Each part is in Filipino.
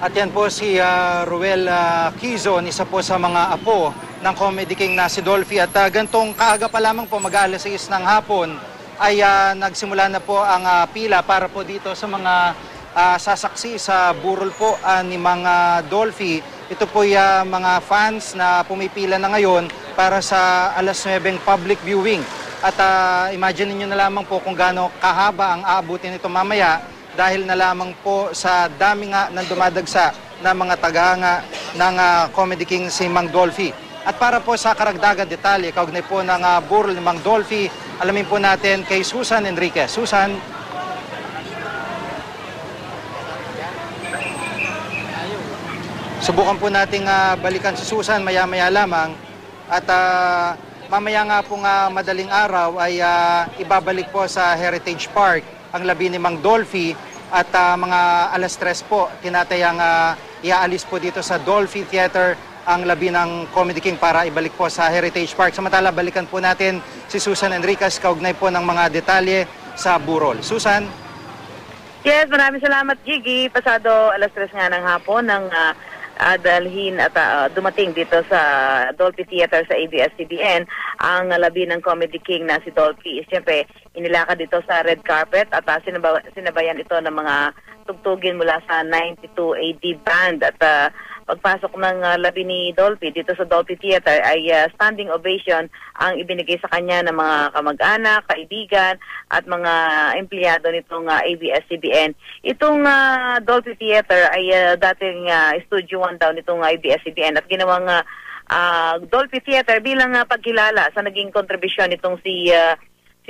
At yan po si Ruel Quizon, isa po sa mga apo ng Comedy King na si Dolphy. At gantong kaaga pa lamang po, mag-aalas 6 ng hapon, ay nagsimula na po ang pila para po dito sa mga sasaksi sa burol po ni Mang Dolphy. Ito po yung mga fans na pumipila na ngayon para sa alas 9 public viewing. At imagine niyo na lamang po kung gaano kahaba ang aabutin nito mamaya, dahil na lamang po sa dami nga ng dumadagsa na mga tagahanga ng Comedy King si Mang Dolphy. At para po sa karagdagan detalye, kaugnay po ng burol ni Mang Dolphy, alamin po natin kay Susan Enriquez. Susan. Subukan po nating balikan si Susan maya-maya lamang. At mamaya nga pong madaling araw ay ibabalik po sa Heritage Park ang labi ni Mang Dolphy, at mga alas 3 po tinatayang iaalis po dito sa Dolphy Theater ang labi ng Comedy King para ibalik po sa Heritage Park. Samantala, balikan po natin si Susan Enriquez kaugnay po ng mga detalye sa burol. Susan? Yes, maraming salamat, Gigi. Pasado alas 3 nga ng hapon ng dalhin at dumating dito sa Dolphy Theater sa ABS-CBN ang labi ng Comedy King na si Dolphy. Siyempre, inilakad dito sa red carpet at sinabayan ito ng mga tugtugin mula sa 92 AD Band. At pagpasok ng labi ni Dolphy dito sa Dolphy Theater ay standing ovation ang ibinigay sa kanya ng mga kamag-anak, kaibigan at mga empleyado nitong ABS-CBN. Itong Dolphy Theater ay dating Studio 1 daw nitong ABS-CBN at ginawang Dolphy Theater bilang pagkilala sa naging kontribusyon nitong si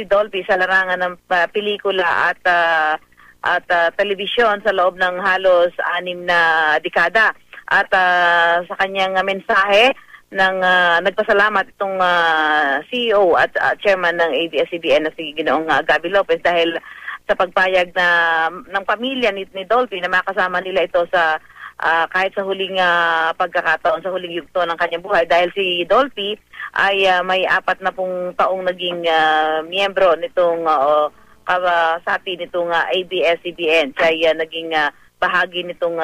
Dolphy sa larangan ng pelikula at telebisyon sa loob ng halos 6 na dekada. At sa kanyang mensahe nagpasalamat itong CEO at chairman ng ABS-CBN na si Ginoong Gabby Lopez dahil sa pagpayag ng pamilya ni Dolphy na makasama nila ito sa kahit sa huling pagkakataon, sa huling yugto ng kanyang buhay, dahil si Dolphy ay may 40 taong naging miyembro nitong kasapi nitong ABS-CBN. Siya ay naging bahagi nitong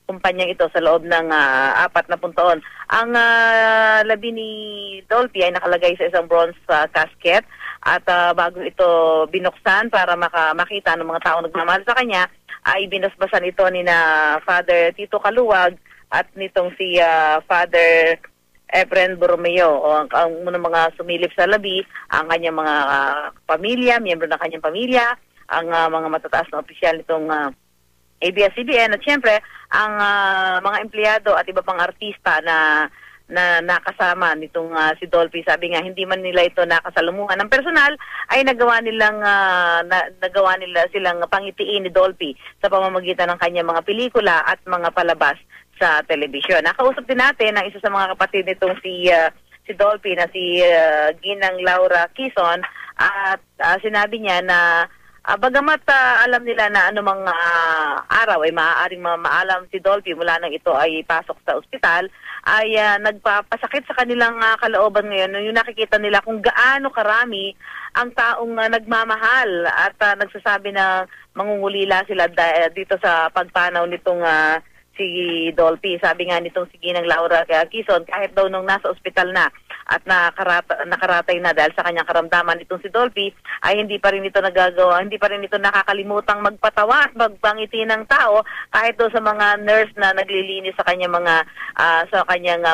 kumpanyang ito sa loob ng 40 taon. Ang labi ni Dolphy ay nakalagay sa isang bronze casket at bago ito binuksan para makita ng mga taong nagmamahal sa kanya, ay binasbasan ito ni na Father Tito Kaluwag at nitong si Father Efren Borromeo, ang mga sumilip sa labi, ang kanyang mga pamilya, miyembro ng kanyang pamilya, ang mga matataas na opisyal nitong ABS-CBN at siyempre ang mga empleyado at iba pang artista na nakasama nitong si Dolphy. Sabi nga, hindi man nila ito nakasalumuhan ng personal, ay nagawa nila silang pangitiin ni Dolphy sa pamamagitan ng kanyang mga pelikula at mga palabas sa telebisyon. Nakausap din natin ang isa sa mga kapatid nitong si Dolphy na si Ginang Laura Quizon, at sinabi niya na bagamat alam nila na anumang araw ay maaaring maalam si Dolphy mula nang ito ay pasok sa ospital, ay nagpapasakit sa kanilang kalooban ngayon yung nakikita nila kung gaano karami ang taong nagmamahal at nagsasabi na mangungulila sila dito sa pagpanaw nitong si Dolphy. Sabi nga nitong si Ginang Laura Quizon, kahit daw nung nasa ospital na at nakaratay na dahil sa kanyang karamdaman nitong si Dolphy, ay hindi pa rin ito nagagawa, hindi pa rin ito nakakalimutang magpatawa at magpangiti ng tao kahit daw sa mga nurse na naglilinis sa kanyang mga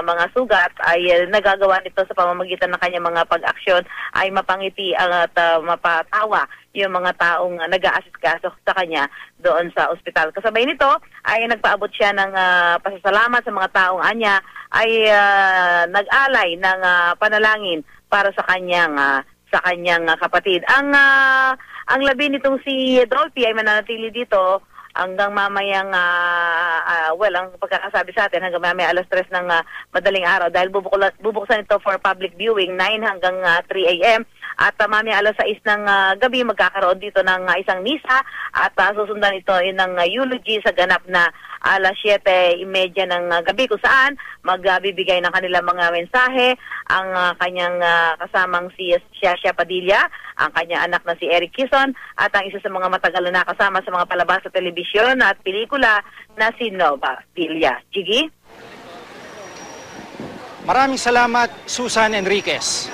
mga sugat, ay nagagawa nito sa pamamagitan ng kanyang mga pag-aksyon ay mapangiti at mapatawa yung mga taong nag-aasikaso sa kanya doon sa ospital. Kasabay nito ay nagpaabot siya ng pasasalamat sa mga taong anya ay nag-alay ng panalangin para sa kanyang kapatid. Ang labi nitong si Dolphy ay mananatili dito hanggang mamayang ang pagkakasabi sa atin hanggang mamaya alas 3 ng madaling araw, dahil bubuksan ito for public viewing 9 hanggang 3 AM. At mamaya alas 6 ng gabi magkakaroon dito ng isang misa at susundan ito ng eulogy sa ganap na alas 7:30 ng gabi, kung saan magbibigay ng kanilang mga mensahe ang kanyang kasamang si Shasha Padilla, ang kanyang anak na si Eric Quizon, at ang isa sa mga matagal na nakasama sa mga palabas sa telebisyon at pelikula na si Nova Villa. Gigi? Maraming salamat, Susan Enriquez.